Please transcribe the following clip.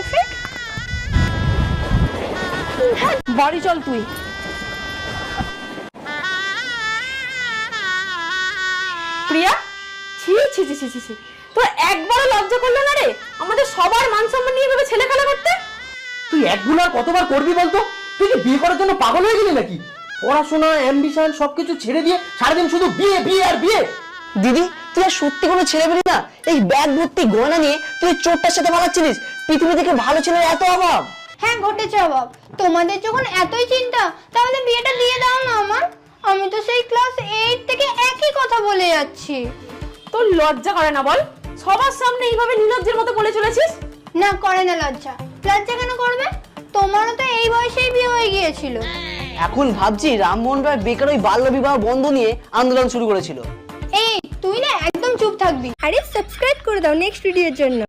Unfit. বাড়ি চল তুই। প্রিয়া, ছি ছি ছি ছি ছি, তোর একবারও লজ্জা করলো না রে আমাদের সবার মান সম্মান নিয়ে এভাবে ছেলে খেলা করতে? তুই একগুলো আর কতবার করবি বলতো? তুই কি বিয়ে করার জন্য পাগল হয়ে গেলি নাকি? পড়াশোনা, অ্যাম্বিশন সবকিছু ছেড়ে দিয়ে সারাদিন শুধু বিয়ে বিয়ে আর বিয়ে। দিদি, তুই আর সত্যি কোনো ছেলে পেলি না? এই ব্যাগ ভর্তি গয়না নিয়ে তুই চোরটার সাথে পালাচ্ছিলিস? পৃথিবী থেকে ভালো ছেলের এত অভাব। হ্যাঁ ঘটেছে অভাব। তোমাদের যখন এতই চিন্তা তাহলে বিয়েটা দিয়ে দাও না আমার। আমি তো সেই ক্লাস 8 থেকে একই কথা বলে যাচ্ছি। তোর লজ্জা করে না বল? সবার সামনে এইভাবে নির্লজ্জের মতো বলে চলেছিস? না, করে না লজ্জা। লজ্জা কেন করবে? তোমারও তো এই বয়সেই বিয়ে হয়ে গিয়েছিল। এখন ভাবছি রামমোহন রায় বেকার ওই বাল্য বিবাহ বন্ধ নিয়ে আন্দোলন শুরু করেছিল। এই তুই না একদম চুপ থাকবি। আরে সাবস্ক্রাইব করে দাও নেক্সট ভিডিওর জন্য।